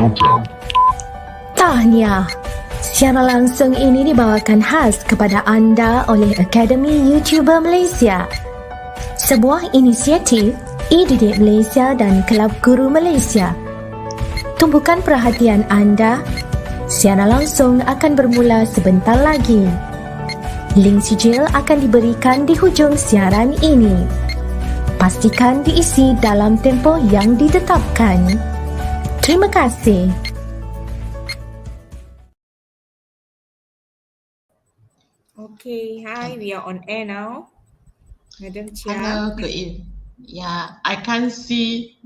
membawakan. Tahniah! Siaran langsung ini dibawakan khas kepada anda oleh Akademi YouTuber Malaysia, sebuah inisiatif e-didik Malaysia dan Kelab Guru Malaysia. Tumpukan perhatian anda, siaran langsung akan bermula sebentar lagi. Link sijil akan diberikan di hujung siaran ini. Pastikan diisi dalam tempoh yang ditetapkan. Terima kasih. Okay, hi, we are on air now. Madam Cheah. Hello, good evening. Yeah, I can't see.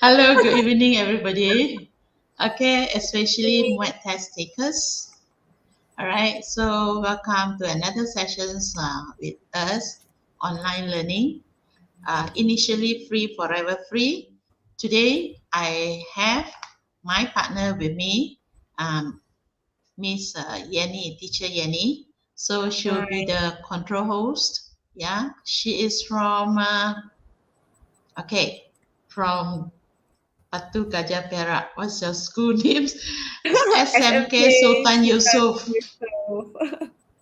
Hello, good evening, everybody. Okay, especially Muet test takers. All right, so welcome to another sessions with us, online learning. Initially free, forever free. Today, I have my partner with me, Miss Yenny, teacher Yenny. So she'll be the control host. Yeah, she is from from Batu Gajah Perak. What's your school names? SMK Sultan Yusof.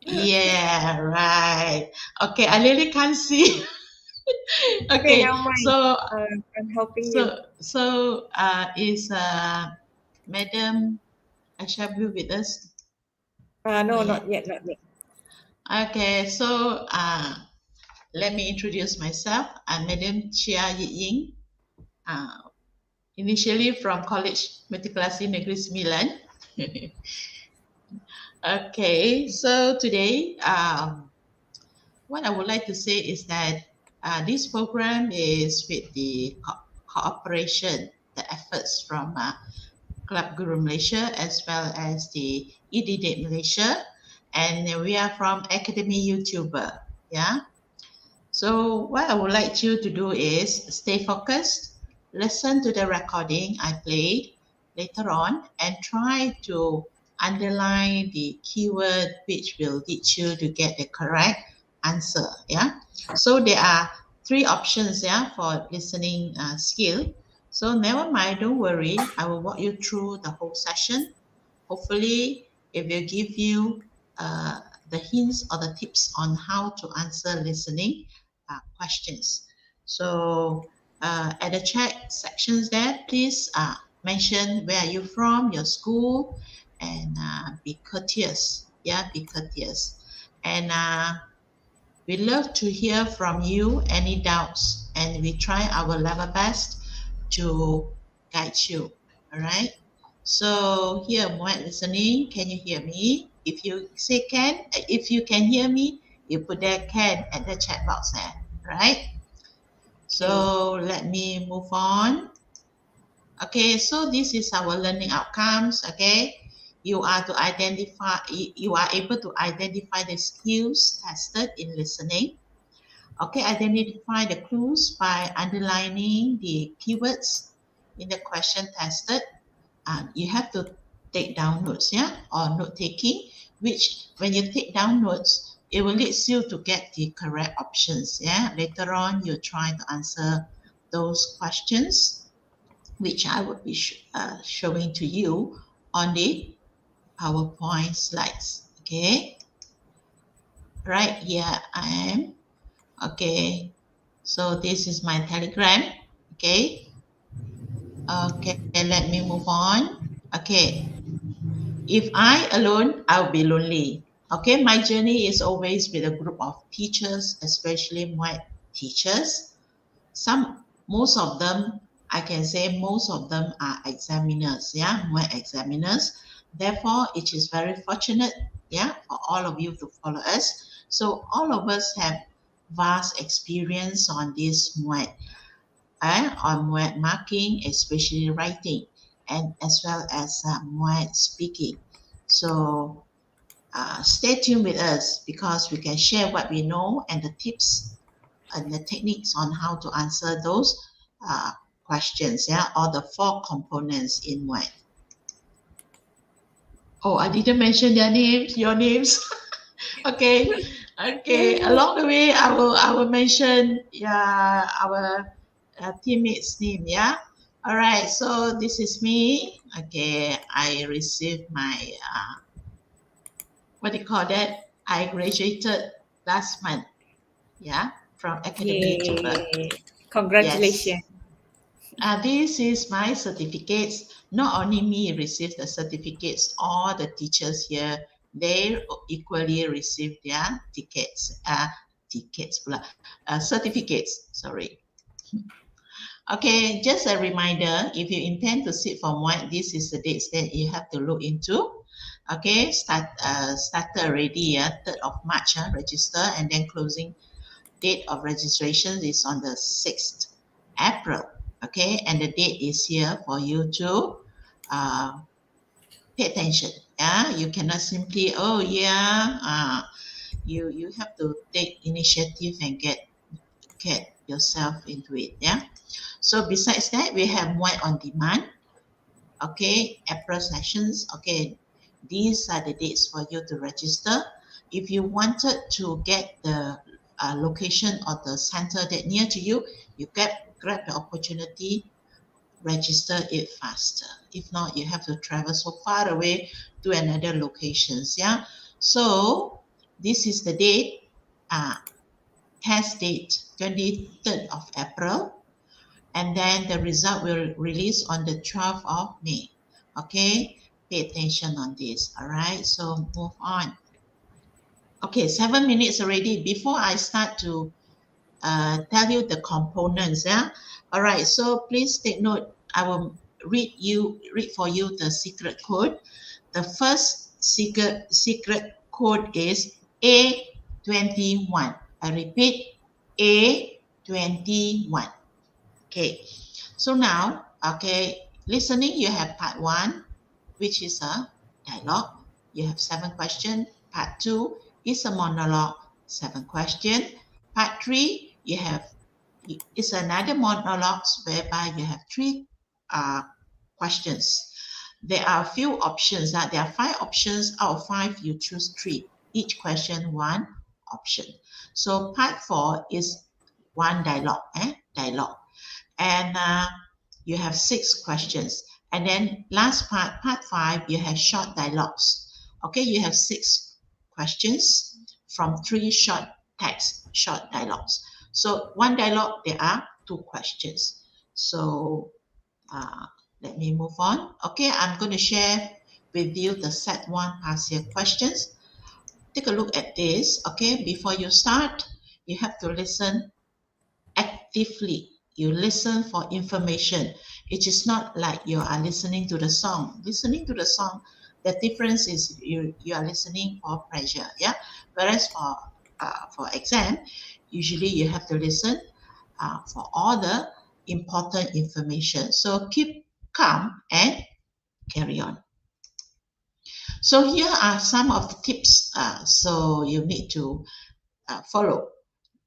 Yeah, right. Okay, I really can't see. Okay, so I'm helping you. So is Madam Ashabu with us? No, not yet. Okay, so let me introduce myself. I'm Madam Cheah Ying, initially from College Matriculation Negeri Sembilan. Okay, so today, what I would like to say is that this program is with the cooperation, the efforts from Kelab Guru Malaysia as well as the e-didik Malaysia, and we are from Academy YouTuber. Yeah. So what I would like you to do is stay focused, listen to the recording I played later on, and try to underline the keyword which will lead you to get the correct answer. Yeah. So there are 3 options, yeah, for listening skill. So never mind, don't worry. I will walk you through the whole session. Hopefully, it will give you the hints or the tips on how to answer listening questions. So at the chat sections there, please mention where are you from, your school, and be courteous. Yeah, be courteous. And we love to hear from you any doubts, and we try our level best to guide you. All right. So here, Muet listening, can you hear me? If you say can, if you can hear me, you put that can at the chat box there, right? So let me move on. Okay, so this is our learning outcomes. Okay, you are able to identify the skills tested in listening. Okay, identify the clues by underlining the keywords in the question tested. You have to take down notes, yeah, or note taking, which when you take down notes, it will lead you to get the correct options. Yeah, later on you try to answer those questions, which I will be showing to you on the PowerPoint slides. Okay, right here I am. Okay, so this is my Telegram. Okay, let me move on. Okay, if I alone, I'll be lonely. Okay, my journey is always with a group of teachers, especially Muet teachers. Most of them, I can say most of them are examiners, yeah, Muet examiners. Therefore, it is very fortunate, yeah, for all of you to follow us. So all of us have vast experience on this Muet, on Muet marking, especially writing, and as well as Muet speaking. So stay tuned with us because we can share what we know and the tips and the techniques on how to answer those questions, yeah, or the 4 components in Muet. Oh, I didn't mention their names, your names. Okay. Along the way, I will mention our teammates' name. Yeah. All right, so this is me. Okay, I received my, what do you call that? I graduated last month, yeah, from Academy YouTuber. Yay. Yes. Congratulations. This is my certificates. Not only me receive the certificates, all the teachers here, they equally receive their certificates, sorry. Okay, just a reminder, if you intend to sit for Muet, this is the dates that you have to look into. Okay, started already, 3rd of March, register, and then closing date of registration is on the 6th April. Okay, and the date is here for you to pay attention. Yeah, you cannot simply, oh yeah, you have to take initiative and get yourself into it. Yeah. So besides that, we have Muet on demand. Okay, April sessions. Okay, these are the dates for you to register. If you wanted to get the location of the center that near to you, you grab the opportunity, register it faster. If not, you have to travel so far away to another locations. Yeah. So this is the date. Test date 23rd of April. And then the result will release on the 12th of May. Okay, pay attention on this. All right, so move on. Okay, 7 minutes already. Before I start to tell you the components, yeah. All right, so please take note. I will read for you the secret code. The first secret code is A21. I repeat, A21. Okay, so now, okay, listening, you have part 1, which is a dialogue. You have 7 questions. Part 2 is a monologue, 7 questions. Part 3, it's another monologue whereby you have 3 questions. There are a few options. There are 5 options. Out of 5, you choose 3. Each question, 1 option. So part 4 is 1 dialogue. Dialogue. And you have 6 questions. And then last part 5, you have short dialogues. Okay, you have 6 questions from 3 short text, short dialogues. So 1 dialogue, there are 2 questions. So let me move on. Okay, I'm going to share with you the set 1 past year questions. Take a look at this. Okay, before you start, you have to listen actively. You listen for information. It is not like you are listening to the song. Listening to the song, the difference is you are listening for pressure. Yeah. Whereas for exam, usually you have to listen for all the important information. So keep calm and carry on. So here are some of the tips. So you need to follow.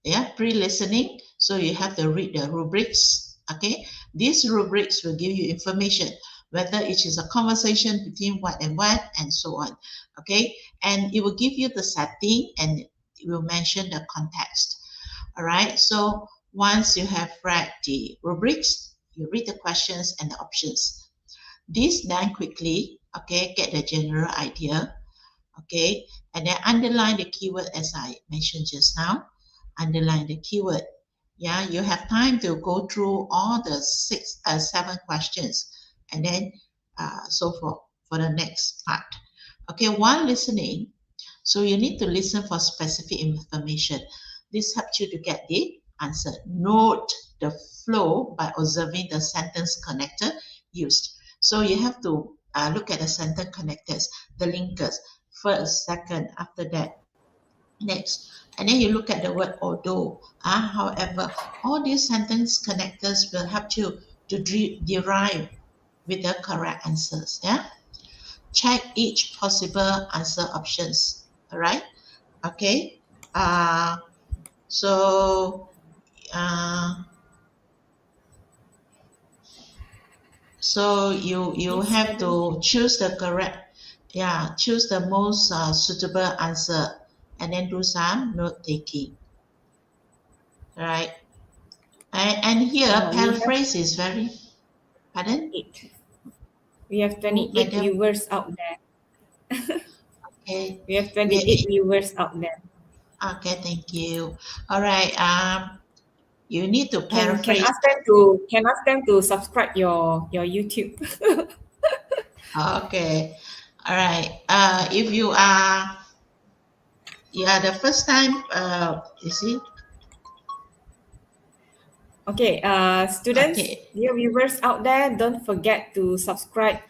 Yeah, pre-listening. So you have to read the rubrics. Okay, these rubrics will give you information whether it is a conversation between what and so on. Okay, and it will give you the setting and it will mention the context. All right, so once you have read the rubrics, you read the questions and the options. This done quickly. Okay, get the general idea. Okay, and then underline the keyword as I mentioned just now. Underline the keyword. Yeah, you have time to go through all the 7 questions and then so forth for the next part. Okay, while listening, so you need to listen for specific information. This helps you to get the answer. Note the flow by observing the sentence connector used. So you have to look at the sentence connectors, the linkers, first, second, after that, next. And then you look at the word although, however, all these sentence connectors will help you to derive with the correct answers. Yeah. Check each possible answer options. All right. Okay. So you have to choose the correct, choose the most suitable answer. And then do some note taking. Right. And here paraphrase is very Pardon? 8. We have 28 Madam? viewers out there. Okay. We have 28 viewers out there. Okay, thank you. All right. You need to Can paraphrase. ask them to subscribe your YouTube. Okay. All right. If you are the first time, you see. Okay, students, Okay. dear viewers out there, don't forget to subscribe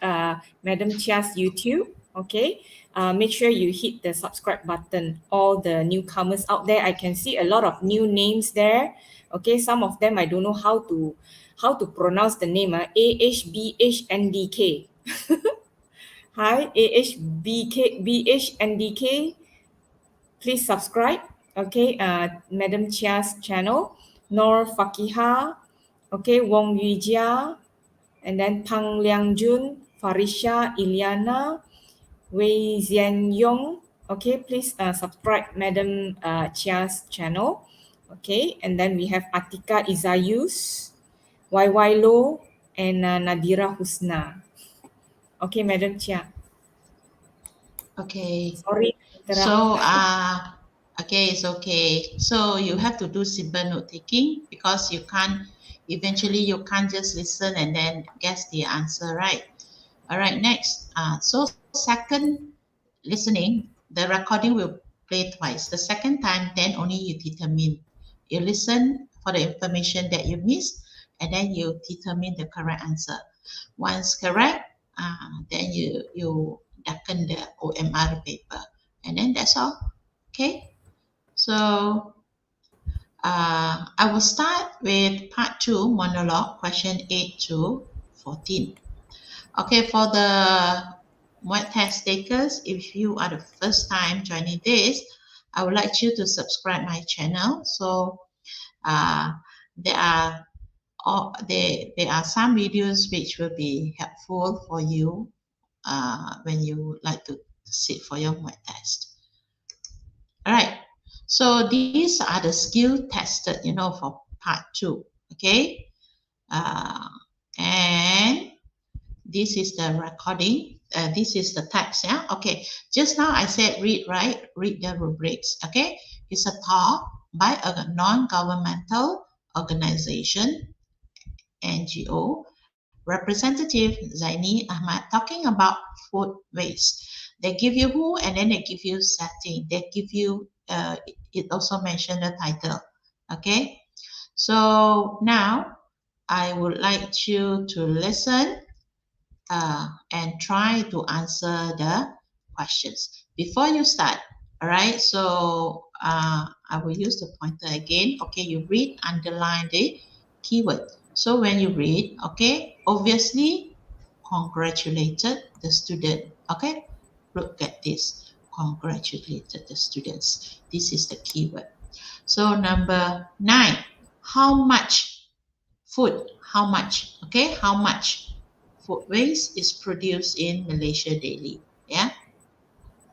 Madam Cheah's YouTube. Okay, make sure you hit the subscribe button. All the newcomers out there, I can see a lot of new names there. Okay, some of them I don't know how to pronounce the name. AHBHNDK. Hi, AHBHNDK. Please subscribe. Okay, Madam Cheah's channel. Nor Fakiha, okay, Wong Yujia, and then Pang Liang Jun, Farisha, Iliana, Wei Zian Yong. Okay, please subscribe Madam Cheah's channel. Okay, and then we have Atika Izayus, YY Lo, and Nadira Husna. Okay, Madam Cheah. Okay. Sorry. So, okay, it's okay. So you have to do simple note taking because eventually you can't just listen and then guess the answer, right? All right, next. So second listening, the recording will play twice. The second time, then only you determine. You listen for the information that you missed, and then you determine the correct answer. Once correct, then you darken the OMR paper, and then that's all. Okay. So I will start with part 2 monologue, question 8 to 14. Okay, for the Muet test takers, if you are the first time joining this, I would like you to subscribe my channel. So there are some videos which will be helpful for you when you like to sit for your Muet test. All right. So these are the skill tested, for part 2. Okay. And this is the recording. This is the text. Yeah. Okay. Just now I said read, right? Read the rubrics. Okay. It's a talk by a non-governmental organization, NGO, Representative Zaini Ahmad, talking about food waste. They give you who, and then they give you setting. They give you, it also mentioned the title. Okay. So now I would like you to listen and try to answer the questions. Before you start, all right, so I will use the pointer again. Okay, you read, underline the keyword. So when you read, okay, obviously, congratulated the student. Okay, look at this. Congratulated the students. This is the keyword. So number 9, how much food? How much? Okay, how much food waste is produced in Malaysia daily? Yeah,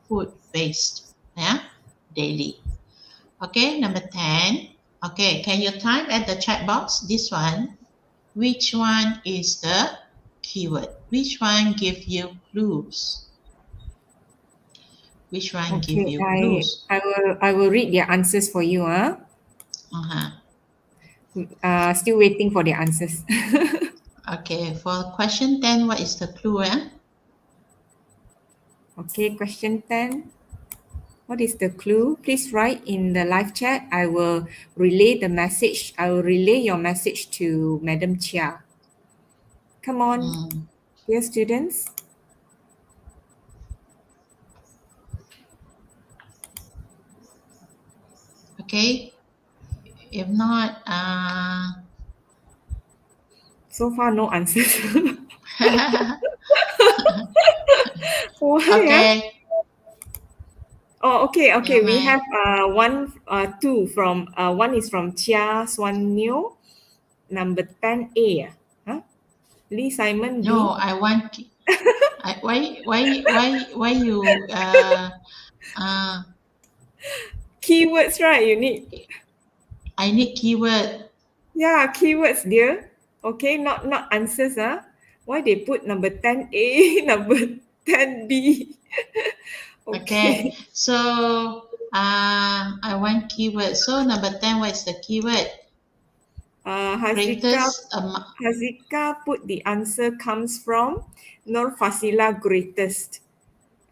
food waste. Yeah, daily. Okay, number 10. Okay, can you type at the chat box this one? Which one is the keyword? Which one give you clues? Which one give you clues? I will read their answers for you. Still waiting for the answers. Okay, for question 10, what is the clue? Okay, question 10. What is the clue? Please write in the live chat. I will relay the message. I will relay your message to Madam Cheah. Come on, dear students. Okay, if not, so far no answers. Why? okay. Oh, okay. Never We mind. have two from one is from Cheah Swan Neo, number 10A. Huh? Lee Simon B. No, I want. Why you Keywords, right? You need. I need keyword. Yeah, keywords, dear. Okay, not answers. Why they put number 10A, number 10B? Okay. So I want keyword. So number 10, what is the keyword? Greatest amount. Hazika put the answer comes from Nur Fasila greatest.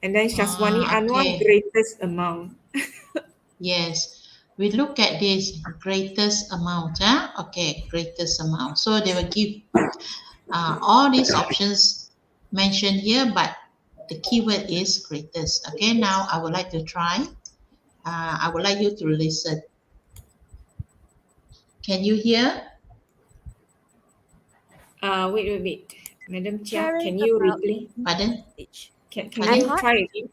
And then Shaswani Anwar Okay. greatest amount. Yes. We look at this greatest amount. Okay, greatest amount. So they will give all these options mentioned here, but the keyword is greatest. Okay, now I would like to try. I would like you to listen. Can you hear? Wait. Madam Cheah, Sharing can you about replay? Pardon? Age. Can Pardon? you try again?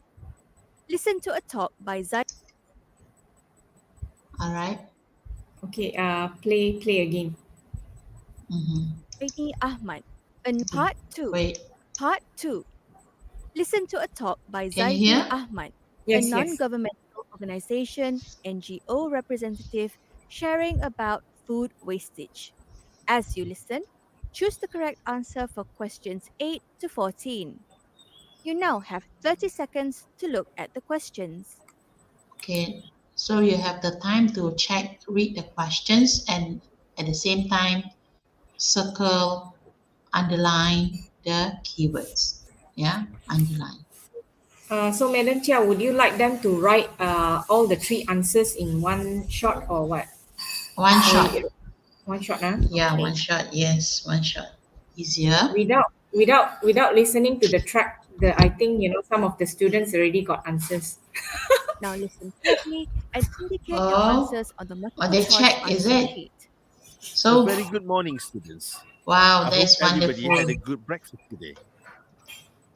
Listen to a talk by All right. Okay, play again. Zaini Ahmad. In part 2. Wait. Part 2. Listen to a talk by Can you Zaini hear? Ahmad, a Yes. non-governmental organization, NGO representative, sharing about food wastage. As you listen, choose the correct answer for questions 8 to 14. You now have 30 seconds to look at the questions. Okay. So you have the time to check, read the questions, and at the same time, circle, underline the keywords. Yeah, underline. So Madam Cheah, would you like them to write all the 3 answers in one shot or what? One shot. One shot, Yeah, Okay. one shot. Yes, one shot. Easier. Without listening to the track, I think some of the students already got answers. Now listen carefully and indicate your Oh, answers on the multiple they choice check, is answer it? sheet. A So, very good morning, students. wow, I hope that's everybody wonderful. had a good breakfast today.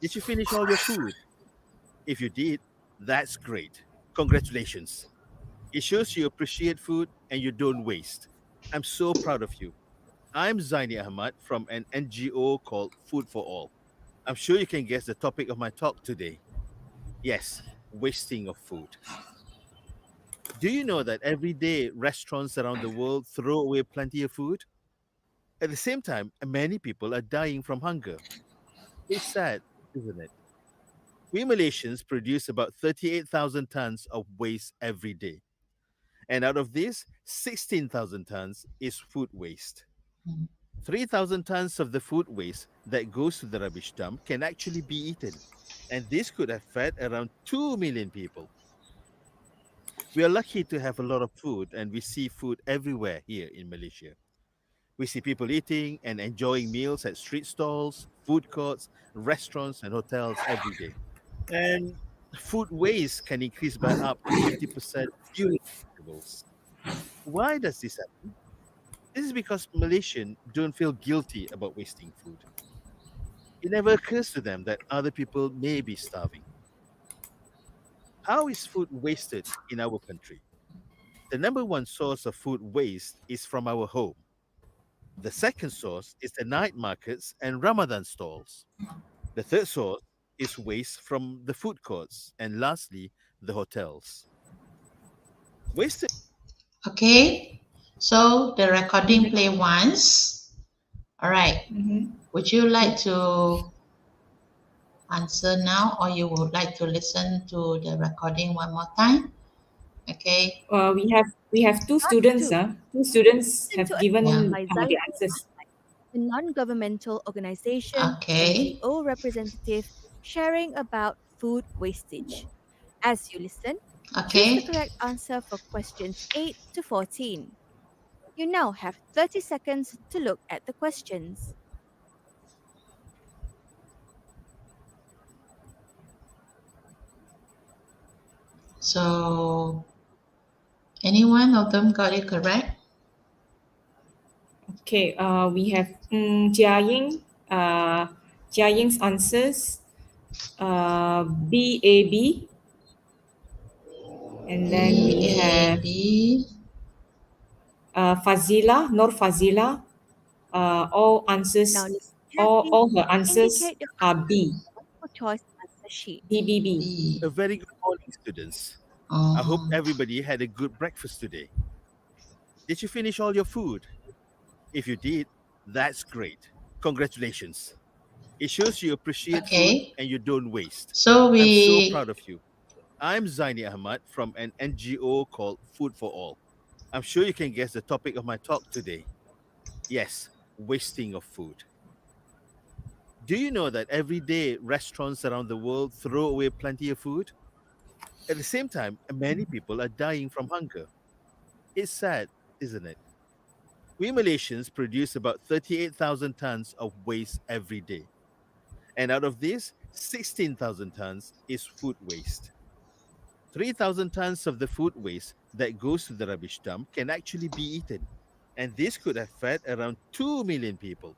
Did you finish all your food? If you did, that's great. Congratulations. It shows you appreciate food and you don't waste. I'm so proud of you. I'm Zaini Ahmad from an NGO called Food for All. I'm sure you can guess the topic of my talk today. Yes, wasting of food. Do you know that every day restaurants around the world throw away plenty of food? At the same time, many people are dying from hunger. It's sad, isn't it? We Malaysians produce about 38,000 tons of waste every day. And out of this, 16,000 tons is food waste. 3,000 tons of the food waste that goes to the rubbish dump can actually be eaten. And this could have fed around 2 million people. We are lucky to have a lot of food, and we see food everywhere here in Malaysia. We see people eating and enjoying meals at street stalls, food courts, restaurants, and hotels every day. And food waste can increase by up to 50% during festivals. Why does this happen? This is because Malaysians don't feel guilty about wasting food. It never occurs to them that other people may be starving. How is food wasted in our country? The number one source of food waste is from our home. The second source is the night markets and Ramadan stalls. The third source is waste from the food courts. And lastly, the hotels. Wasted. Okay. So the recording play once. All right. Would you like to answer now, or you would like to listen to the recording one more time? Okay. We have 2 students. 2 students Listen have to a given talk Yeah. by the Zaini answers. Ahmad, a non-governmental organization, Okay. NGO representative, sharing about food wastage. As you listen, choose the Okay. correct answer for questions 8 to 14. You now have 30 seconds to look at the questions. So, any one of them got it correct? Okay, we have Jia Ying's answers, BAB, and then we have B. Fazila, Nur Fazila, all answers, Now listen all carefully her and answers indicate your are answers B, on the multiple choice answer sheet. BBB. B. A very good morning, students. I hope Oh. everybody had a good breakfast today. Did you finish all your food? If you did, that's great. Congratulations. It shows you appreciate food Okay. and you don't waste. So I'm so we proud of you. I'm Zaini Ahmad from an NGO called Food for All. I'm sure you can guess the topic of my talk today. Yes, wasting of food. Do you know that every day restaurants around the world throw away plenty of food? At the same time, many people are dying from hunger. It's sad, isn't it? We Malaysians produce about 38,000 tons of waste every day. And out of this, 16,000 tons is food waste. 3,000 tons of the food waste that goes to the rubbish dump can actually be eaten. And this could have fed around 2 million people.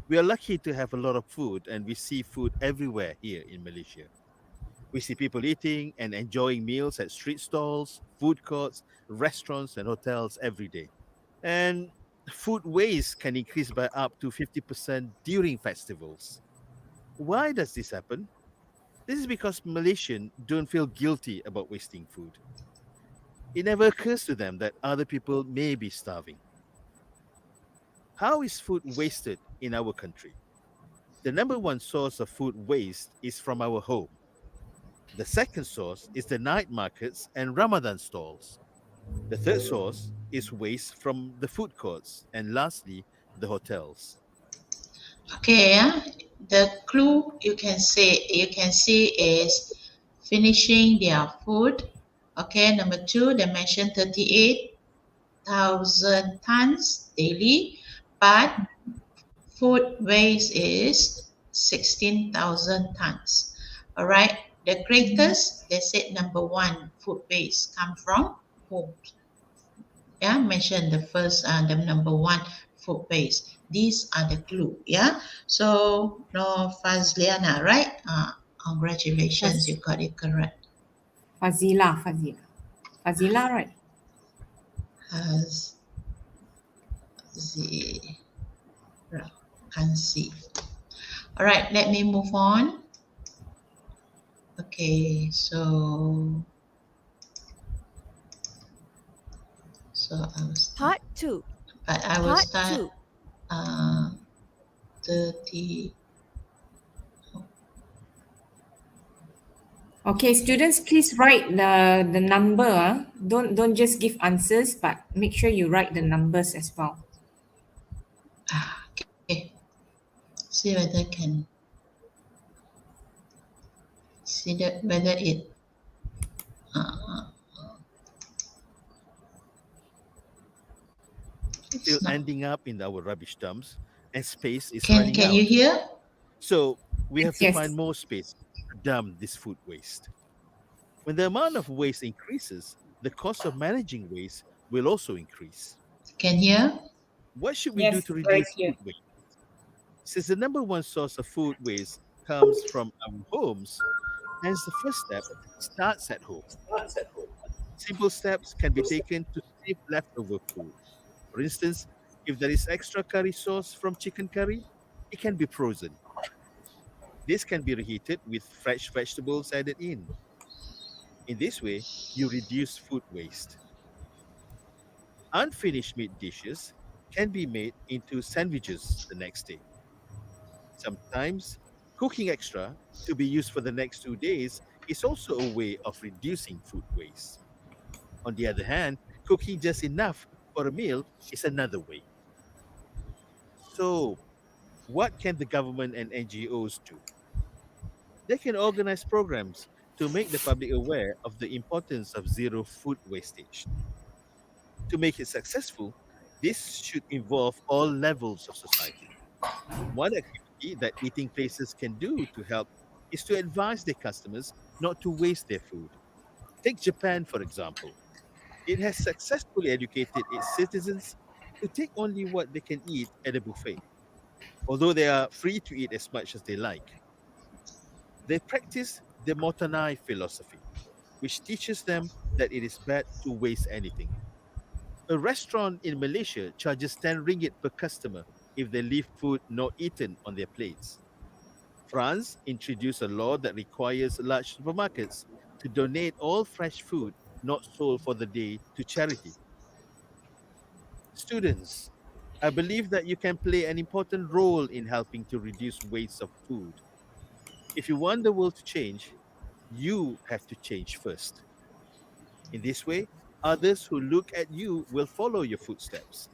We are lucky to have a lot of food, and we see food everywhere here in Malaysia. We see people eating and enjoying meals at street stalls, food courts, restaurants, and hotels every day. And food waste can increase by up to 50% during festivals. Why does this happen? This is because Malaysians don't feel guilty about wasting food. It never occurs to them that other people may be starving. How is food wasted in our country? The number one source of food waste is from our home. The second source is the night markets and Ramadan stalls. The third source is waste from the food courts. And lastly, the hotels. okay. Yeah. The clue you can see is finishing their food. Okay. Number two, they mentioned 38,000 tons daily, but food waste is 16,000 tons. All right. The greatest, they said number one, food waste come from homes. Yeah, mention the first, the number one, food waste. These are the clue. Yeah. So no Fazliana, right? Congratulations, you got it correct. Fazila, right? Has the can see. All right, let me move on. Okay, so I will start. Part 2. But I will Part start 2. 30. Okay, students, please write the number. Don't just give answers, but make sure you write the numbers as well. Okay. See whether I can see that whether it Still not. ending up in our rubbish dumps, and space is Can running out. you hear? So we have to Yes. find more space to dump this food waste. When the amount of waste increases, the cost of managing waste will also increase. Can hear? What should we do Yes, to very reduce clear. food waste? Since the number one source of food waste comes from our homes, hence the first step starts at home. Simple steps can be taken to save leftover food. For instance, if there is extra curry sauce from chicken curry, it can be frozen. This can be reheated with fresh vegetables added in. In this way, you reduce food waste. Unfinished meat dishes can be made into sandwiches the next day. Sometimes, cooking extra to be used for the next 2 days is also a way of reducing food waste. On the other hand, cooking just enough for a meal is another way. So, what can the government and NGOs do? They can organize programs to make the public aware of the importance of zero food wastage. To make it successful, this should involve all levels of society. One activity that eating places can do to help is to advise their customers not to waste their food. Take Japan, for example. It has successfully educated its citizens to take only what they can eat at a buffet, although they are free to eat as much as they like. They practice the Motanai philosophy, which teaches them that it is bad to waste anything. A restaurant in Malaysia charges 10 ringgit per customer if they leave food not eaten on their plates. France introduced a law that requires large supermarkets to donate all fresh food not sold for the day to charity. Students, I believe that you can play an important role in helping to reduce waste of food. If you want the world to change, you have to change first. In this way, others who look at you will follow your footsteps.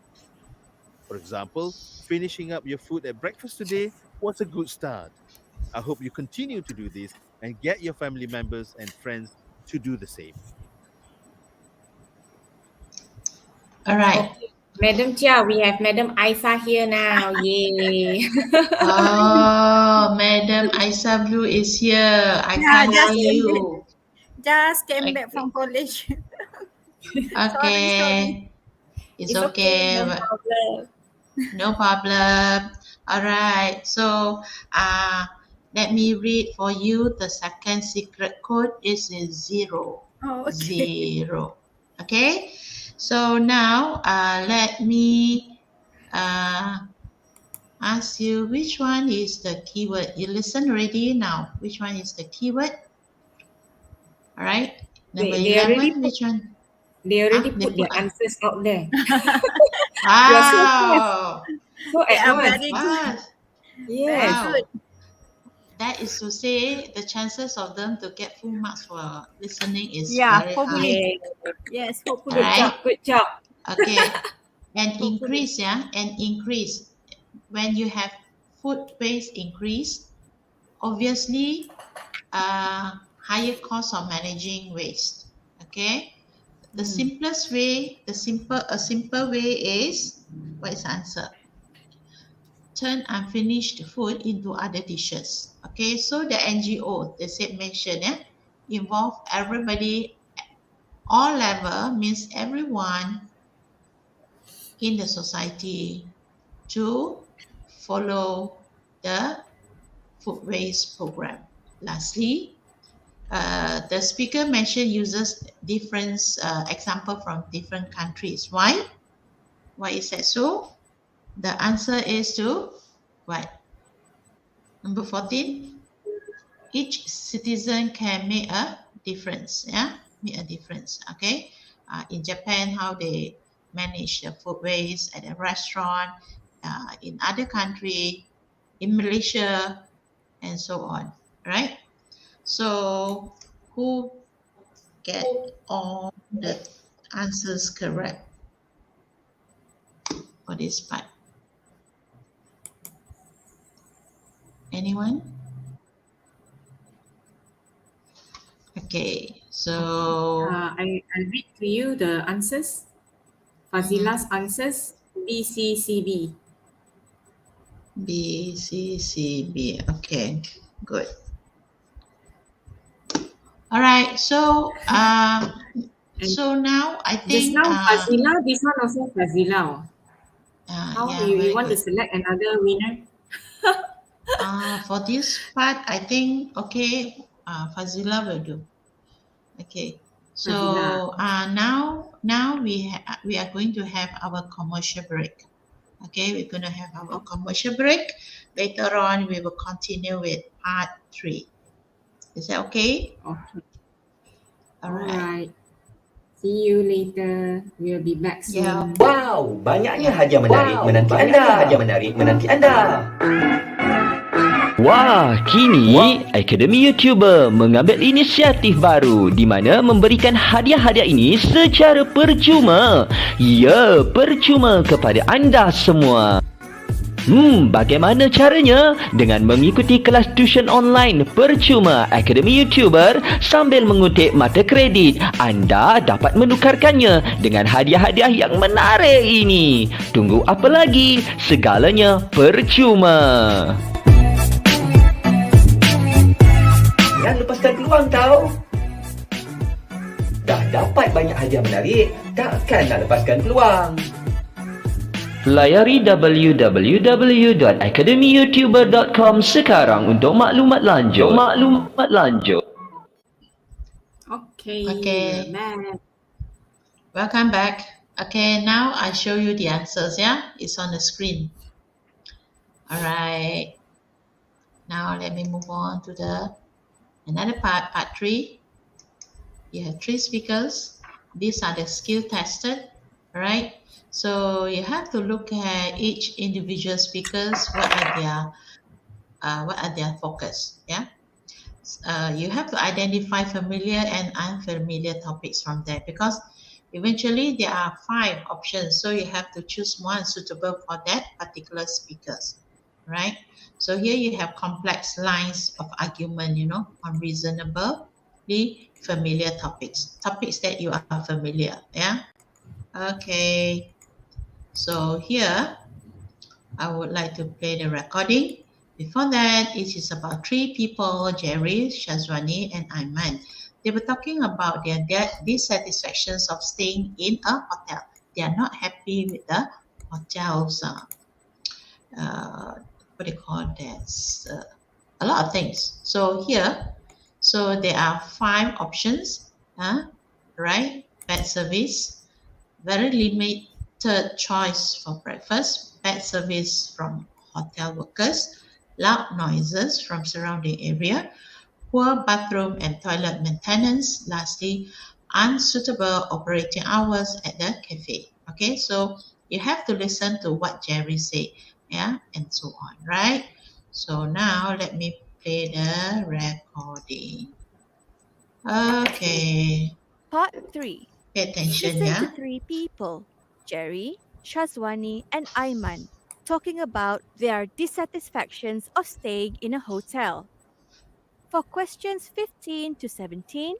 For example, finishing up your food at breakfast today was a good start. I hope you continue to do this and get your family members and friends to do the same. All right. Okay. Madam Cheah, we have Madam Aisa here now. Yay. Oh, Madam Aisa Blue is here. I Yeah, can't hear you. just came back Okay. from college. Sorry. Okay. It's It's okay, okay. no problem. No problem. All right. So, let me read for you. The second secret code is 0. Oh, okay. 0. Okay. So now, let me ask you which one is the keyword. You listen already now. Which one is the keyword? All right. Number They already 11. Which one? They already They put their answers out there. You are so fast, Wow. so They are advanced. very Wow. good. Very Yes. good. Wow. That is to say, the chances of them to get full marks for listening is Yeah, very high. hopefully. Yeah. Yes, All hopefully. Good right. job. Good job. Okay. And Hopefully. increase, yeah, and increase. When you have food waste increase, obviously, higher cost of managing waste. Okay. The simplest way, a simple way is, what is the answer? Turn unfinished food into other dishes. Okay, so the NGO, they said mention, involve everybody, all level means everyone in the society to follow the food waste program. Lastly, the speaker mentioned uses different example from different countries. Why? Why is that so? The answer is to what? Number 14. Each citizen can make a difference. Yeah, make a difference. Okay. In Japan, how they manage the food waste at a restaurant, in other country, in Malaysia, and so on. Right. So, who get all the answers correct for this part? Anyone? Okay, so I'll read to you the answers. Fazila's answers, B, C, C, B. B, C, C, B. Okay, good. All right, so so now I Just think now Fazila, this one also Fazila. How yeah, you very want to good. select another winner? For this part, I think okay, Fazila will do. Okay, so now we are going to have our commercial break. Okay, we're going to have our commercial break. Later on, we will continue with part 3. Is that okay? Okay. All right. See you later. We'll be back soon. Yeah. Wow, banyaknya hadiah menarik menanti anda. Wah, kini Akademi YouTuber mengambil inisiatif baru di mana memberikan hadiah-hadiah ini secara percuma. Ya, percuma kepada anda semua. Bagaimana caranya? Dengan mengikuti kelas tuition online percuma Akademi YouTuber sambil mengutip mata kredit, anda dapat menukarkannya dengan hadiah-hadiah yang menarik ini. Tunggu apa lagi? Segalanya percuma. Jangan lepaskan peluang tau. Dah dapat banyak hadiah menarik, takkan nak lepaskan peluang. Layari www.academyyoutuber.com sekarang untuk maklumat lanjut. Okay. Okay. Back. Welcome back. Okay, now I show you the answers, yeah? It's on the screen. All right. Now let me move on to another part 3. You have 3 speakers. These are the skill tested, All right. So you have to look at each individual speakers. What are their focus? Yeah. You have to identify familiar and unfamiliar topics from there because eventually there are 5 options. So you have to choose one suitable for that particular speakers, right? So here you have complex lines of argument, on reasonably familiar topics that you are familiar. Yeah. Okay. So here I would like to play the recording. Before that, it is about 3 people, Jerry, Shazwani, and Ayman. They were talking about their dissatisfactions of staying in a hotel. They are not happy with the hotel's, what do you call that? A lot of things. So here, there are 5 options, right? Bad service, very limited choice for breakfast, bad service from hotel workers, loud noises from surrounding area, poor bathroom and toilet maintenance, lastly, unsuitable operating hours at the cafe. Okay, so you have to listen to what Jerry said, yeah, and so on, right? So now let me play the recording. Okay, Part 3. pay attention, Listen to yeah. 3 people, Jerry, Shazwani, and Ayman, talking about their dissatisfactions of staying in a hotel. For questions 15 to 17,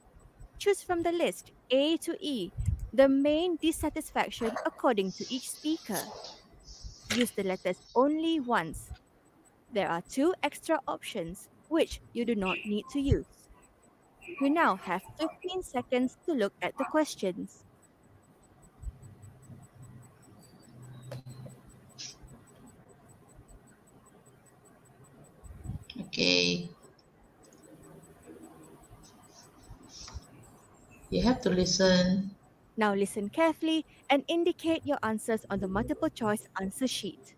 choose from the list A to E the main dissatisfaction according to each speaker. Use the letters only once. There are 2 extra options which you do not need to use. You now have 15 seconds to look at the questions. Okay. You have to listen. Now listen carefully and indicate your answers on the multiple choice answer sheet.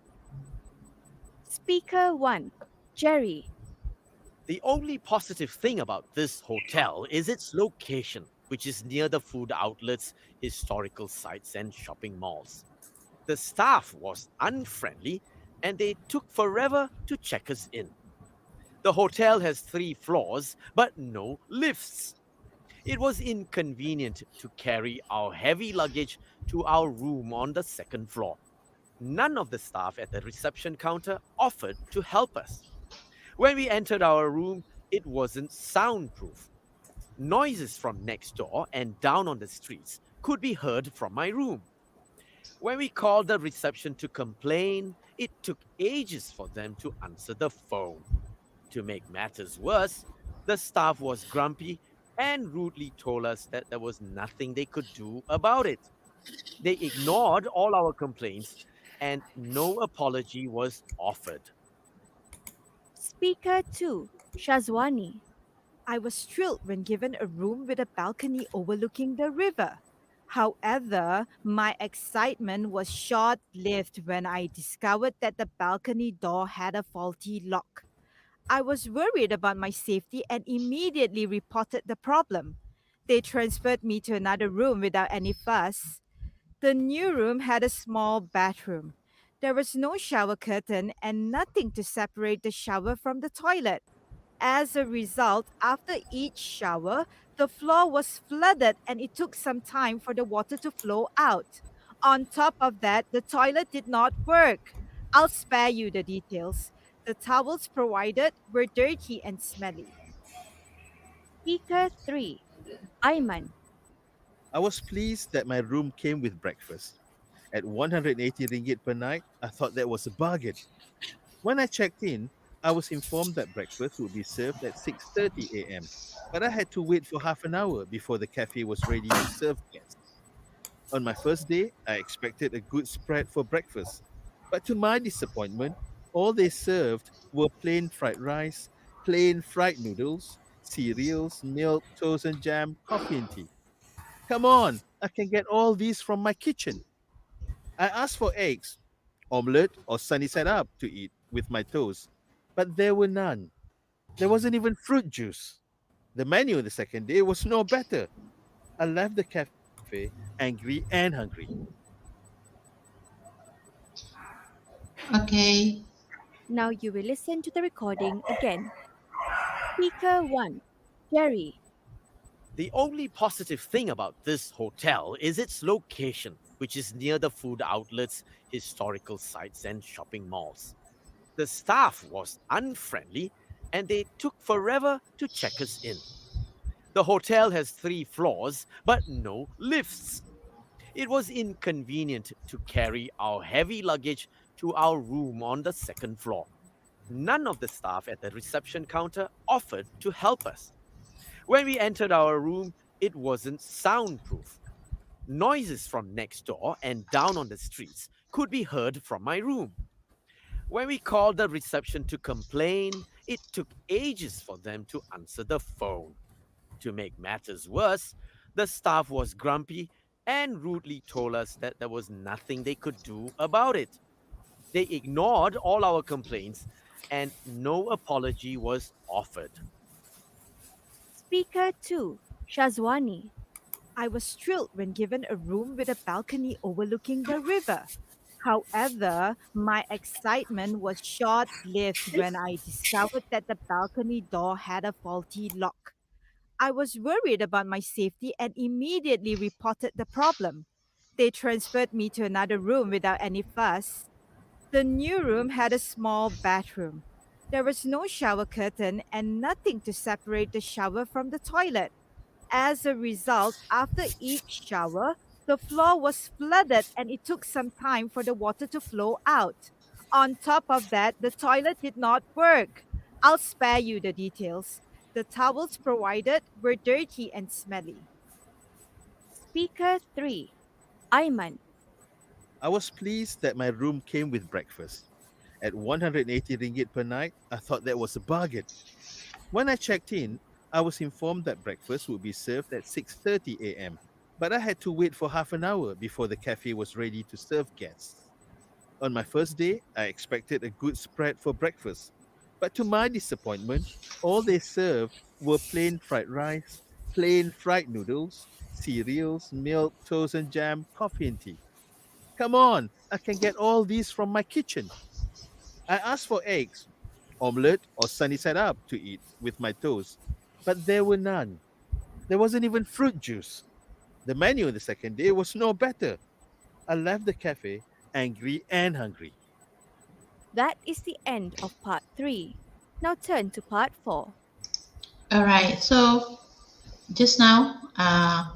Speaker 1, Jerry. The only positive thing about this hotel is its location, which is near the food outlets, historical sites, and shopping malls. The staff was unfriendly and they took forever to check us in. The hotel has 3 floors, but no lifts. It was inconvenient to carry our heavy luggage to our room on the 2nd floor. None of the staff at the reception counter offered to help us. When we entered our room, it wasn't soundproof. Noises from next door and down on the streets could be heard from my room. When we called the reception to complain, it took ages for them to answer the phone. To make matters worse, the staff was grumpy and rudely told us that there was nothing they could do about it. They ignored all our complaints and no apology was offered. Speaker 2, Shazwani. I was thrilled when given a room with a balcony overlooking the river. However, my excitement was short lived when I discovered that the balcony door had a faulty lock. I was worried about my safety and immediately reported the problem. They transferred me to another room without any fuss. The new room had a small bathroom. There was no shower curtain and nothing to separate the shower from the toilet. As a result, after each shower, the floor was flooded and it took some time for the water to flow out. On top of that, the toilet did not work. I'll spare you the details. The towels provided were dirty and smelly. Speaker 3, Ayman. I was pleased that my room came with breakfast. At 180 ringgit per night, I thought that was a bargain. When I checked in, I was informed that breakfast would be served at 6:30 a.m., but I had to wait for half an hour before the cafe was ready to serve guests. On my first day, I expected a good spread for breakfast, but to my disappointment, all they served were plain fried rice, plain fried noodles, cereals, milk, toast and jam, coffee and tea. Come on, I can get all these from my kitchen. I asked for eggs, omelette, or sunny side up to eat with my toast, but there were none. There wasn't even fruit juice. The menu the second day was no better. I left the cafe angry and hungry. Okay. Now you will listen to the recording again. Speaker 1. Jerry. The only positive thing about this hotel is its location, which is near the food outlets, historical sites, and shopping malls. The staff was unfriendly and they took forever to check us in. The hotel has 3 floors, but no lifts. It was inconvenient to carry our heavy luggage to our room on the 2nd floor. None of the staff at the reception counter offered to help us. When we entered our room, it wasn't soundproof. Noises from next door and down on the streets could be heard from my room. When we called the reception to complain, it took ages for them to answer the phone. To make matters worse, the staff was grumpy and rudely told us that there was nothing they could do about it. They ignored all our complaints and no apology was offered. Speaker 2. Shazwani. I was thrilled when given a room with a balcony overlooking the river. However, my excitement was short lived when I discovered that the balcony door had a faulty lock. I was worried about my safety and immediately reported the problem. They transferred me to another room without any fuss. The new room had a small bathroom. There was no shower curtain and nothing to separate the shower from the toilet. As a result, after each shower, the floor was flooded and it took some time for the water to flow out. On top of that, the toilet did not work. I'll spare you the details. The towels provided were dirty and smelly. Speaker 3. Ayman. I was pleased that my room came with breakfast. At 180 ringgit per night, I thought that was a bargain. When I checked in, I was informed that breakfast would be served at 6:30 a.m., but I had to wait for half an hour before the cafe was ready to serve guests. On my first day, I expected a good spread for breakfast, but to my disappointment, all they served were plain fried rice, plain fried noodles, cereals, milk, toast and jam, coffee and tea. Come on, I can get all these from my kitchen. I asked for eggs, omelette, or sunny side up to eat with my toast, but there were none. There wasn't even fruit juice. The menu on the second day was no better. I left the cafe angry and hungry. That is the end of part 3. Now turn to part 4. All right. So just now, I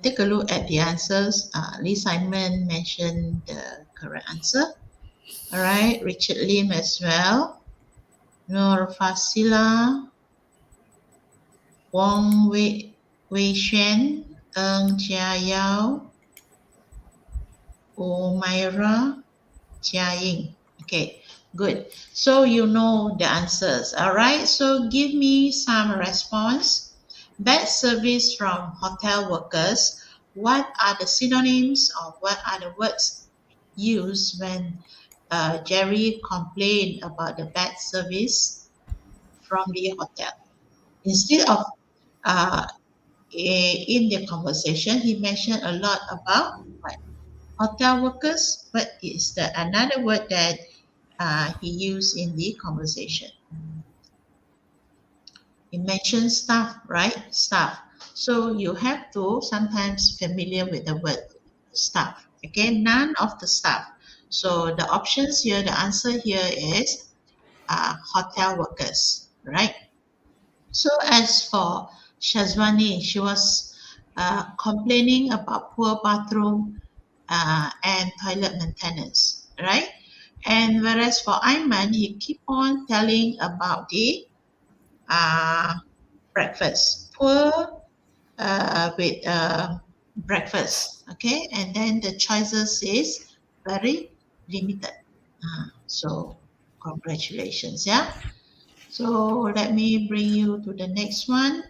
take a look at the answers. Lee Simon mentioned the correct answer. All right. Richard Lim as well. Nur Fasila, Wong Wei Shen, Ng Chia Yao, Umaira, Chia Ying. Okay, good. So you know the answers. All right. So give me some response. Bad service from hotel workers. What are the synonyms or what are the words used when Jerry complained about the bad service from the hotel? Instead of in the conversation, he mentioned a lot about what? Hotel workers. What is the another word that he used in the conversation? He mentioned staff, right? Staff. So you have to sometimes familiar with the word staff. Okay, none of the staff. So the options here, the answer here is hotel workers, right? So as for Shazwani, she was complaining about poor bathroom and toilet maintenance, right? And whereas for Ayman, he keep on telling about the breakfast, poor with breakfast, okay? And then the choices is very limited. So congratulations, yeah? So let me bring you to the next one.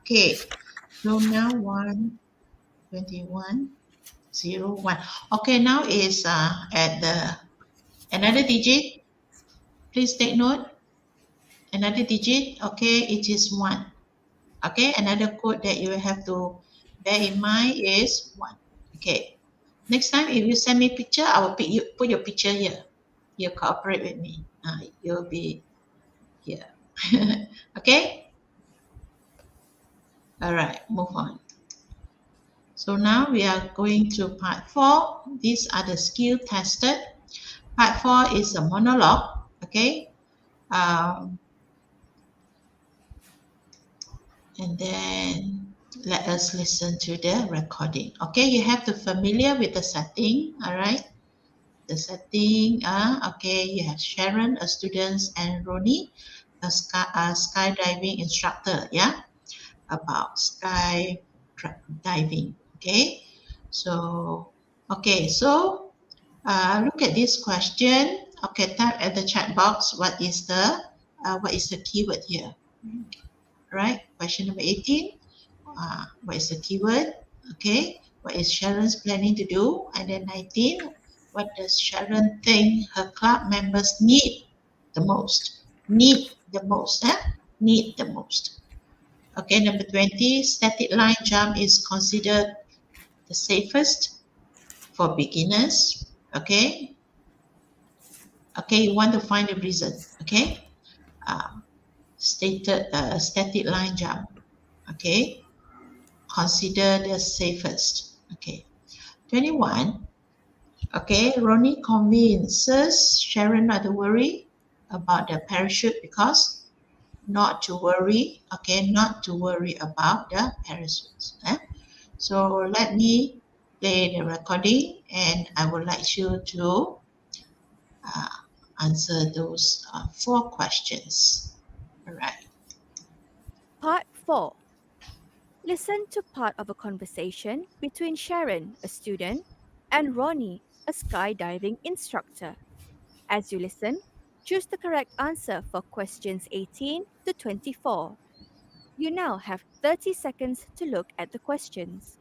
Okay, so now 121, 01. Okay, now is at the another digit. Please take note. Another digit, okay, it is 1. Okay, another code that you have to bear in mind is 1. Okay, next time if you send me picture, I will put your picture here. you cooperate with me. You'll be here. Okay? All right, move on. So now we are going to part 4. These are the skill tested. Part 4 is a monologue. Okay? And then let us listen to the recording. Okay, you have to familiar with the setting. All right? The setting, okay, you have Sharon, a student, and Ronnie, a skydiving instructor, yeah, about skydiving, okay. So, okay, so look at this question. Okay, type at the chat box what is the keyword here. Right, question number 18. What is the keyword? Okay, what is Sharon's planning to do? And then 19, what does Sharon think her club members need the most? Need the most, eh? Need the most. Okay, number 20, static line jump is considered the safest for beginners. Okay. Okay, you want to find the reason. Okay. Static line jump. Okay. Consider the safest. Okay. 21. Okay, Ronnie convinces Sharon not to worry about the parachute because not to worry. Okay, not to worry about the parachutes. So let me play the recording and I would like you to answer those 4 questions. All right. Part 4. Listen to part of a conversation between Sharon, a student, and Ronnie, a skydiving instructor. As you listen, choose the correct answer for questions 18 to 24. You now have 30 seconds to look at the questions.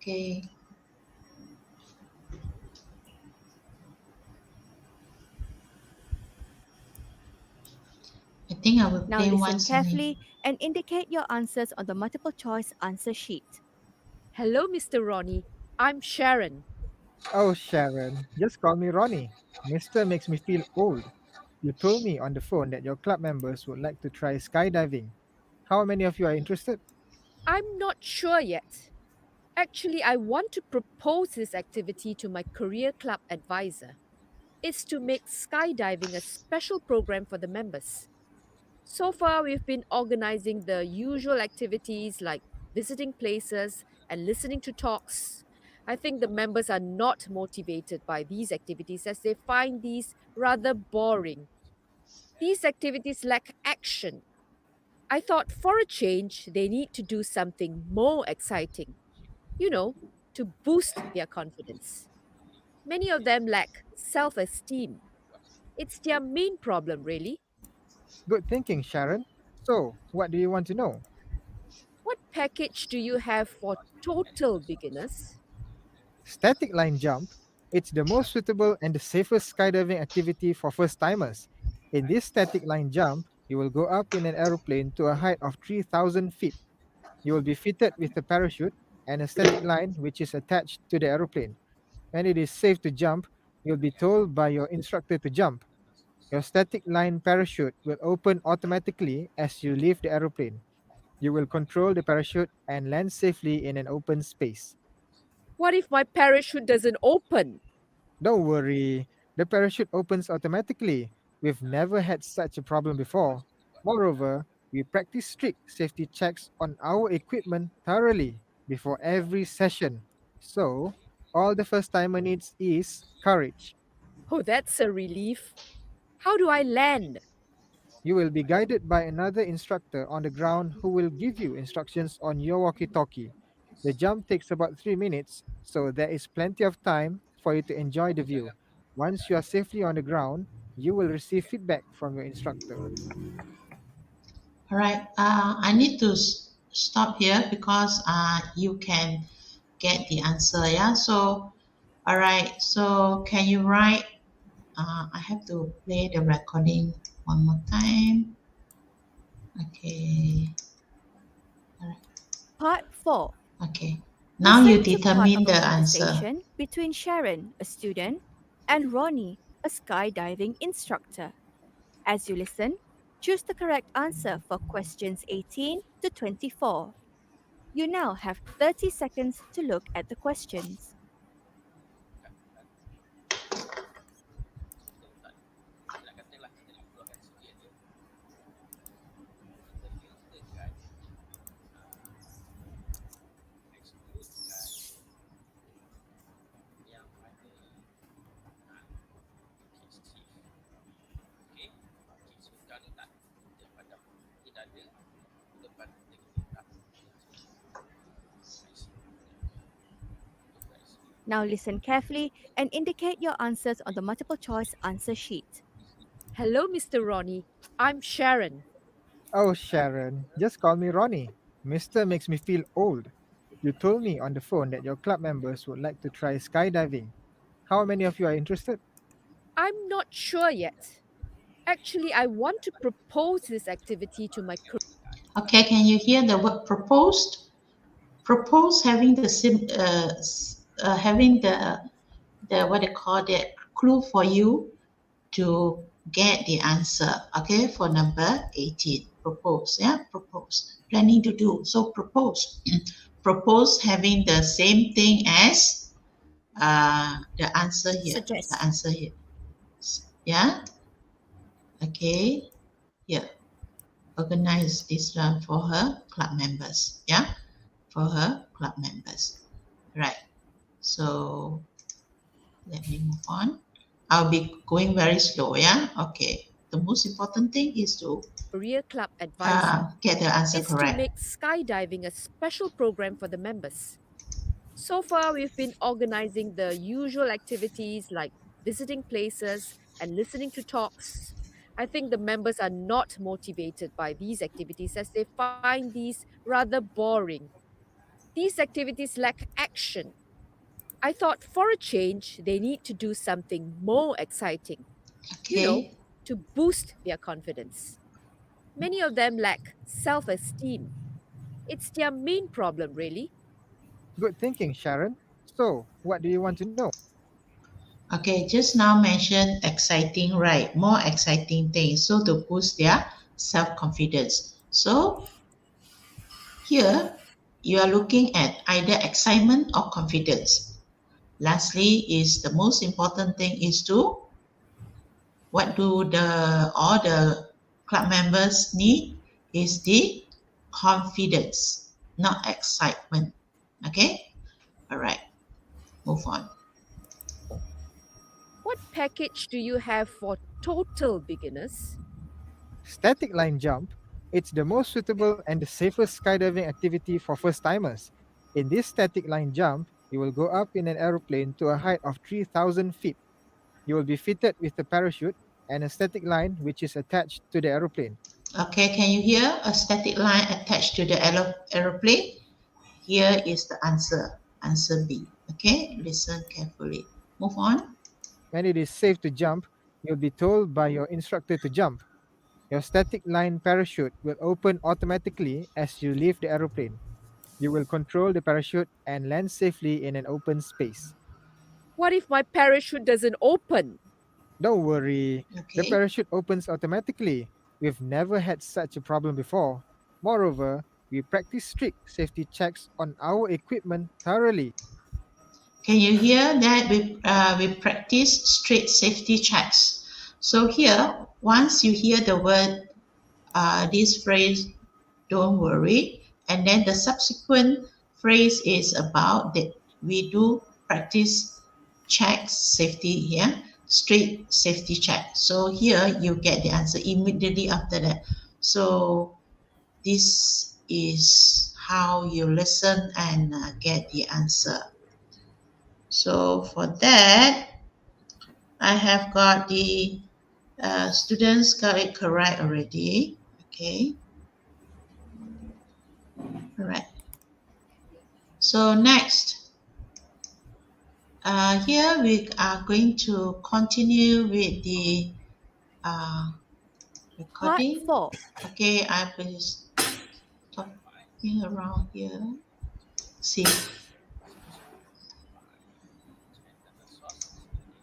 Okay. I think I will Now play listen once carefully and indicate your answers on the multiple choice answer sheet. Hello, Mr. Ronnie. I'm Sharon. Oh, Sharon, just call me Ronnie. Mister makes me feel old. You told me on the phone that your club members would like to try skydiving. How many of you are interested? I'm not sure yet. Actually, I want to propose this activity to my career club advisor. It's to make skydiving a special program for the members. So far, we've been organizing the usual activities like visiting places and listening to talks. I think the members are not motivated by these activities as they find these rather boring. These activities lack action. I thought for a change, they need to do something more exciting, you know, to boost their confidence. Many of them lack self esteem. It's their main problem, really. Good thinking, Sharon. So, what do you want to know? What package do you have for total beginners? Static line jump. It's the most suitable and the safest skydiving activity for first timers. In this static line jump, you will go up in an aeroplane to a height of 3,000 feet. You will be fitted with a parachute and a static line which is attached to the aeroplane. When it is safe to jump, you'll be told by your instructor to jump. Your static line parachute will open automatically as you leave the aeroplane. You will control the parachute and land safely in an open space. What if my parachute doesn't open? Don't worry, the parachute opens automatically. We've never had such a problem before. Moreover, we practice strict safety checks on our equipment thoroughly before every session. So, all the first timer needs is courage. Oh, that's a relief. How do I land? You will be guided by another instructor on the ground who will give you instructions on your walkie talkie. The jump takes about 3 minutes, so there is plenty of time for you to enjoy the view. Once you are safely on the ground, you will receive feedback from your instructor. All right. I need to stop here because you can get the answer. Yeah. So, all right. So can you write? I have to play the recording one more time. Okay. All right. Part 4. Okay. Now Listen you to part determine of a the answer. conversation between Sharon, a student, and Ronnie, a skydiving instructor. As you listen, choose the correct answer for questions 18 to 24. You now have 30 seconds to look at the questions. Now listen carefully and indicate your answers on the multiple choice answer sheet. Hello, Mr. Ronnie. I'm Sharon. Oh, Sharon, just call me Ronnie. Mister makes me feel old. You told me on the phone that your club members would like to try skydiving. How many of you are interested? I'm not sure yet. Actually, I want to propose this activity to my Okay. Can you hear the word proposed? Propose having the having the what they call the clue for you to get the answer. Okay, for number 18, propose. Yeah, propose. Planning to do. So propose. Propose having the same thing as the answer here. Suggest. The answer here. Yeah. Okay. Yeah. Organize this one for her club members. Yeah. For her club members. Right. So let me move on. I'll be going very slow, yeah? Okay. The most important thing is to career club advisor. get the answer Is to correct. make skydiving a special program for the members. So far, we've been organizing the usual activities like visiting places and listening to talks. I think the members are not motivated by these activities as they find these rather boring. These activities lack action. I thought for a change, they need to do something more exciting, you know, Okay. to boost their confidence. Many of them lack self esteem. It's their main problem, really. Good thinking, Sharon. So, what do you want to know? Okay, just now mentioned exciting, right? More exciting things. So to boost their self-confidence. So here you are looking at either excitement or confidence. Lastly is the most important thing is to what do all the club members need is the confidence, not excitement. Okay, all right, move on. What package do you have for total beginners? Static line jump. It's the most suitable and the safest skydiving activity for first timers. In this static line jump, you will go up in an aeroplane to a height of 3,000 feet. You will be fitted with a parachute and a static line which is attached to the aeroplane. Okay, can you hear a static line attached to the aeroplane? Here is the answer, answer B. Okay, listen carefully. Move on. When it is safe to jump, you'll be told by your instructor to jump. Your static line parachute will open automatically as you leave the aeroplane. You will control the parachute and land safely in an open space. What if my parachute doesn't open? Don't worry, the Okay. parachute opens automatically. We've never had such a problem before. Moreover, we practice strict safety checks on our equipment thoroughly. Can you hear that we practice strict safety checks? So here, once you hear the word, this phrase, don't worry, and then the subsequent phrase is about that we do practice checks safety here, strict safety check. So here you get the answer immediately after that. So this is how you listen and get the answer. So for that, I have got the students got it correct already. Okay. All right. So next, Here we are going to continue with the Part recording. 4. Okay, I will talking around here. See.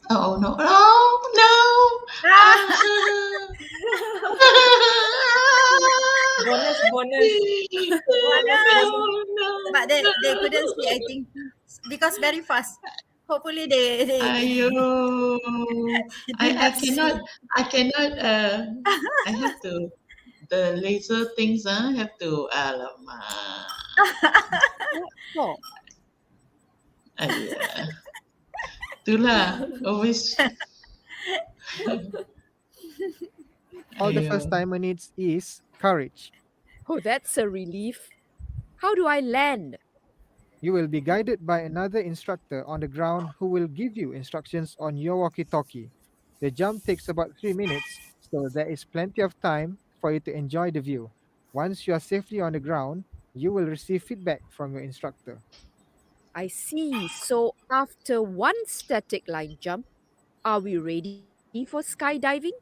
Oh no! Oh no! Bonus, bonus. Oh no! But they couldn't see, I think, because very fast. Hopefully they Ayo, did I not cannot, see. I cannot, I have to, the laser things, have to, alamak. Part 4. Itulah, always. All the Ayo. first timer needs is courage. Oh, that's a relief. How do I land? You will be guided by another instructor on the ground who will give you instructions on your walkie talkie. The jump takes about 3 minutes, so there is plenty of time for you to enjoy the view. Once you are safely on the ground, you will receive feedback from your instructor. I see. So after one static line jump, are we ready for skydiving?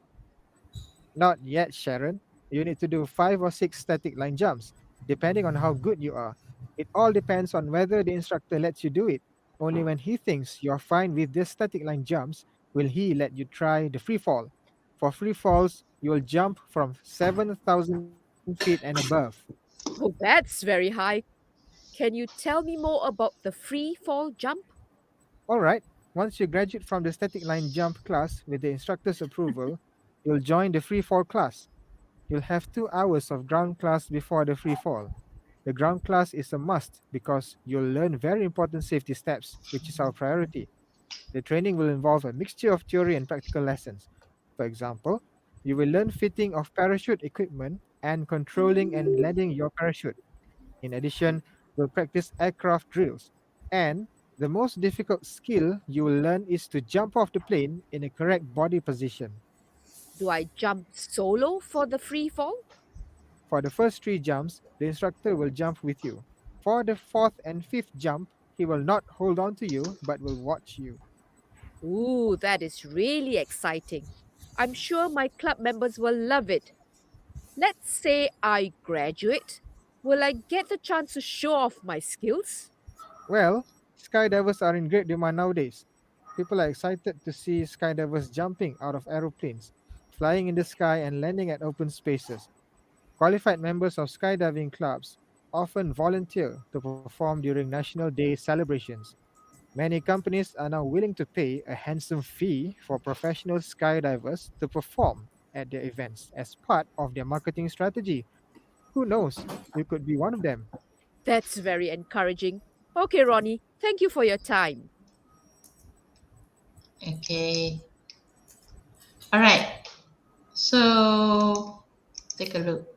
Not yet, Sharon. You need to do 5 or 6 static line jumps, depending on how good you are. It all depends on whether the instructor lets you do it. Only when he thinks you're fine with the static line jumps will he let you try the free fall. For free falls, you'll jump from 7,000 feet and above. Oh, that's very high. Can you tell me more about the free fall jump? Alright, once you graduate from the static line jump class with the instructor's approval, you'll join the free fall class. You'll have 2 hours of ground class before the free fall. The ground class is a must because you'll learn very important safety steps, which is our priority. The training will involve a mixture of theory and practical lessons. For example, you will learn fitting of parachute equipment and controlling and landing your parachute. In addition, we'll practice aircraft drills. And the most difficult skill you will learn is to jump off the plane in a correct body position. Do I jump solo for the free fall? For the first 3 jumps, the instructor will jump with you. For the fourth and fifth jump, he will not hold on to you but will watch you. Ooh, that is really exciting. I'm sure my club members will love it. Let's say I graduate. Will I get the chance to show off my skills? Well, skydivers are in great demand nowadays. People are excited to see skydivers jumping out of aeroplanes, flying in the sky, and landing at open spaces. Qualified members of skydiving clubs often volunteer to perform during National Day celebrations. Many companies are now willing to pay a handsome fee for professional skydivers to perform at their events as part of their marketing strategy. Who knows? You could be one of them. That's very encouraging. Okay, Ronnie, thank you for your time. Okay. All right. So take a look.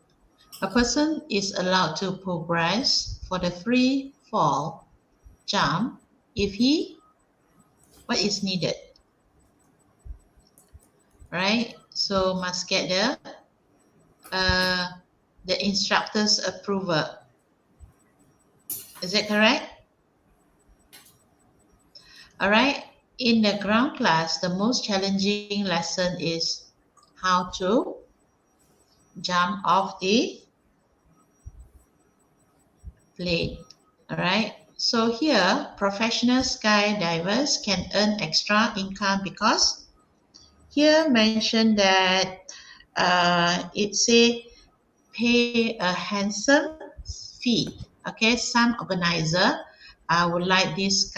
A person is allowed to progress for the free fall jump if what is needed, right? So must get the instructor's approval. Is that correct? All right. In the ground class, the most challenging lesson is how to jump off the plane. All right. So here, professional skydivers can earn extra income because here mentioned that it say pay a handsome fee. Okay, some organizer would like these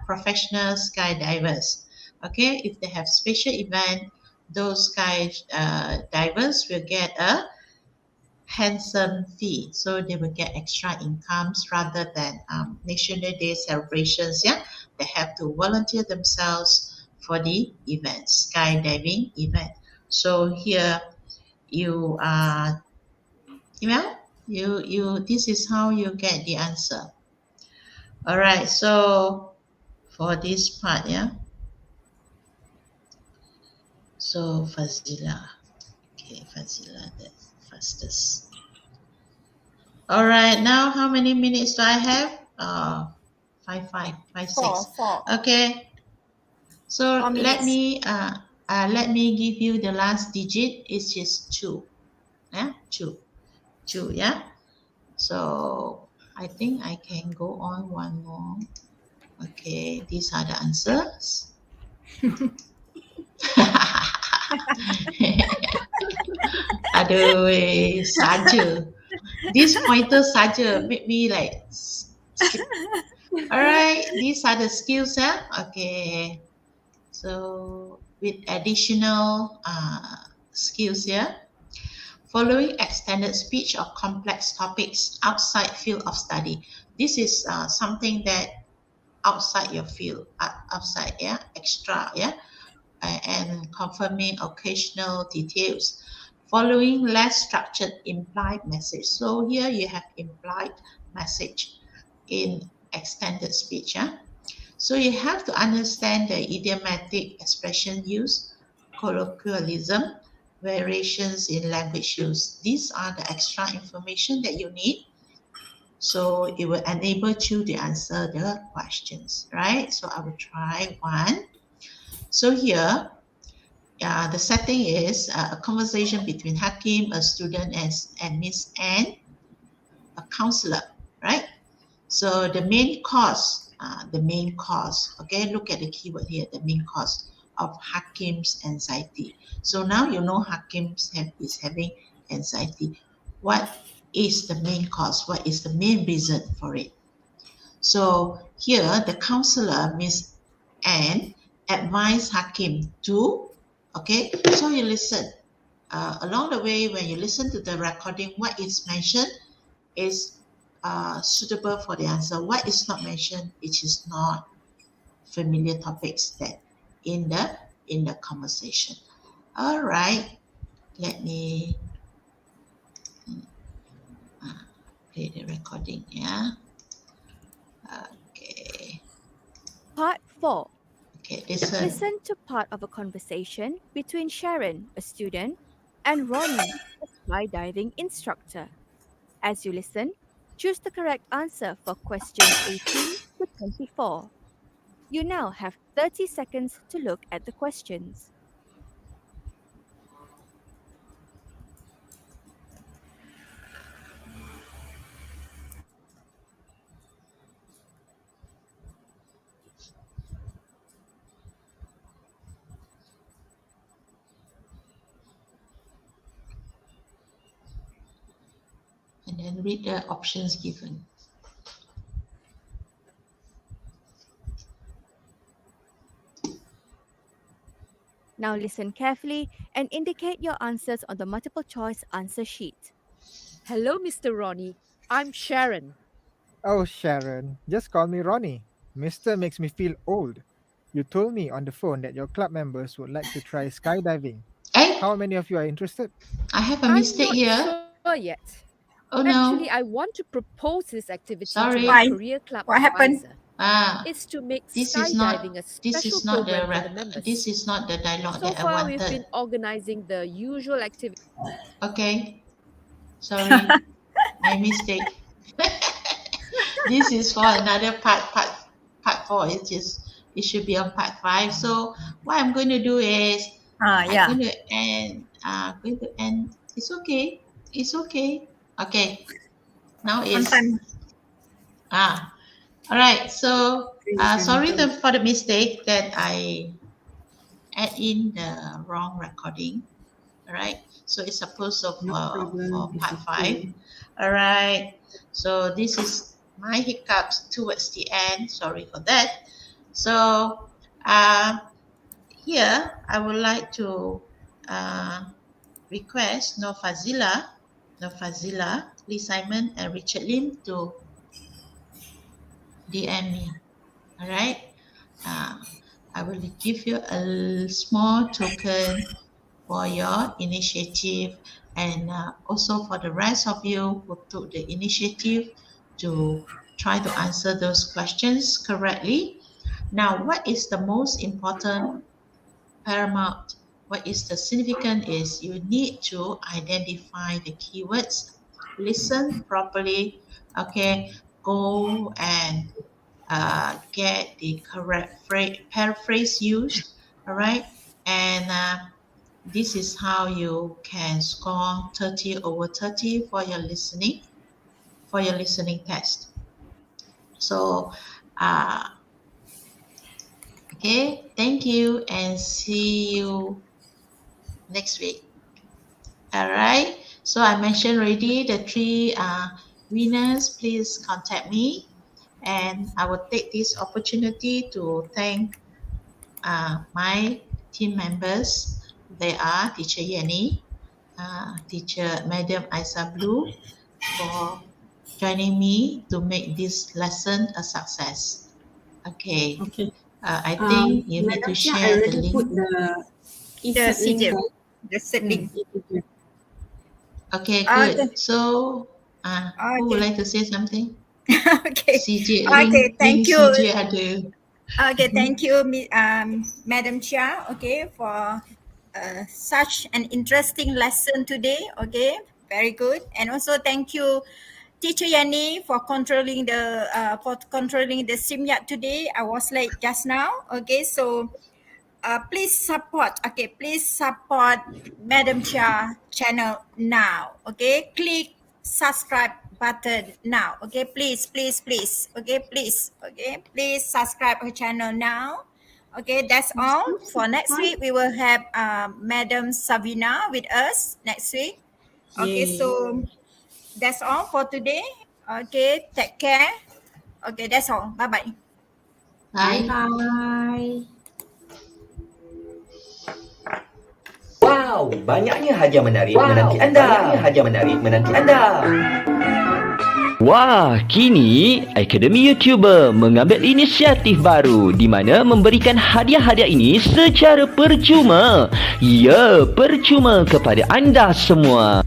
professional skydivers. Okay, if they have special event, those skydivers will get a handsome fee, so they will get extra incomes rather than National Day celebrations. Yeah, they have to volunteer themselves for the event, skydiving event. So here you you this is how you get the answer. All right, so for this part, yeah. So Fazila, okay, Fazila, that's fastest. All right, now how many minutes do I have? Five, six. Four. Okay, So 4 let minutes. me give you the last digit. It's just 2. Yeah, 2. 2, yeah. So I think I can go on one more. Okay, these are the answers. Aduh, saja. This pointer saja make me like skip. All right, these are the skills, yeah. Okay, so with additional skills here, following extended speech or complex topics outside field of study. This is something that outside your field, outside, yeah, extra, yeah, and confirming occasional details. Following less structured implied message. So here you have implied message in extended speech. Yeah? So you have to understand the idiomatic expression use, colloquialism, variations in language use. These are the extra information that you need. So it will enable you to answer the questions, right? So I will try one. So here, the setting is a conversation between Hakim, a student, and Miss Anne, a counselor, right? So the main cause, okay, look at the keyword here, the main cause of Hakim's anxiety. So now you know Hakim is having anxiety. What is the main cause? What is the main reason for it? So here the counselor, Miss Anne, advised Hakim to, okay, so you listen. Along the way, when you listen to the recording, what is mentioned is suitable for the answer. What is not mentioned, it is not familiar topics that in the conversation. All right, let me play the recording. Yeah. Okay. Part 4. Okay. Listen. Listen to part of a conversation between Sharon, a student, and Ronnie, a skydiving instructor. As you listen, choose the correct answer for questions 18 to 24. You now have 30 seconds to look at the questions. And then read the options given. Now listen carefully and indicate your answers on the multiple choice answer sheet. Hello, Mr. Ronnie. I'm Sharon. Oh, Sharon, just call me Ronnie. Mister makes me feel old. You told me on the phone that your club members would like to try skydiving. Hey, How many of you are interested? I have a I'm mistake not here. sure yet. Oh Actually, no, I want to propose this activity sorry. to Why? my career club What happened? advisor. It's to make This is skydiving a this special is not the program for the members. this is not the dialogue So that I far, we've wanted. been organizing the usual activities. Okay, sorry, my mistake. This is for another part 4. It should be on part 5. So what I'm going to do is Yeah. going to end. It's okay. It's okay. Okay. Now On is time. all right. So sorry for the mistake that I add in the wrong recording. All right. So it's supposed to for part 5. All right. So this is my hiccups towards the end. Sorry for that. So here I would like to request Nofazila, Lee Simon, and Richard Lim to DM me. All right. I will give you a small token for your initiative, and also for the rest of you who took the initiative to try to answer those questions correctly. Now, what is the most important, paramount, what is the significant is you need to identify the keywords, listen properly, okay, go and get the correct paraphrase used, all right? And this is how you can score 30 over 30 for your listening test. So, okay, thank you and see you next week. All right, so I mentioned already the 3 winners. Please contact me, and I will take this opportunity to thank my team members. They are Teacher Yenny, Teacher Madam Aisa Blue, for joining me to make this lesson a success. Okay. Okay. I think you need Madam to Cheah, I share the already link. put the The link. CJ. right? The set link. Okay, Okay. good. So, who would Okay. like to say something? Okay. CJ, Okay, thank you. CJ ada. Okay, thank you, Madam Cheah, okay, for such an interesting lesson today. Okay, very good. And also thank you, Teacher Yani, for controlling the SIMYAT today. I was late just now. Okay, so please support Madam Cheah channel now. Okay, click subscribe button now. Okay, please. Okay, please subscribe her channel now. Okay, that's all. For next week, we will have Madam Savina with us next week. Okay, Yay. so that's all for today. Okay, take care. Okay, that's all. Bye-bye. Bye. Bye. Wow, banyaknya hadiah menarik menanti anda. Wah, kini Akademi YouTuber mengambil inisiatif baru di mana memberikan hadiah-hadiah ini secara percuma. Ya, percuma kepada anda semua.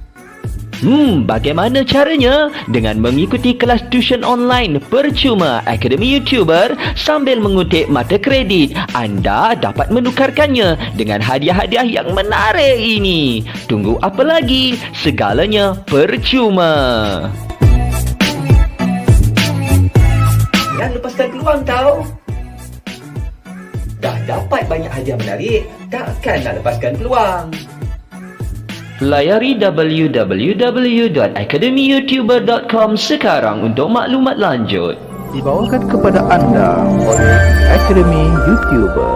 Bagaimana caranya? Dengan mengikuti kelas tuition online percuma Akademi YouTuber sambil mengutip mata kredit, anda dapat menukarkannya dengan hadiah-hadiah yang menarik ini. Tunggu apa lagi? Segalanya percuma. Jangan lepaskan peluang tau. Dah dapat banyak hadiah menarik, takkan nak lepaskan peluang. Layari www.academyyoutuber.com sekarang untuk maklumat lanjut. Dibawakan kepada anda oleh Akademi YouTuber.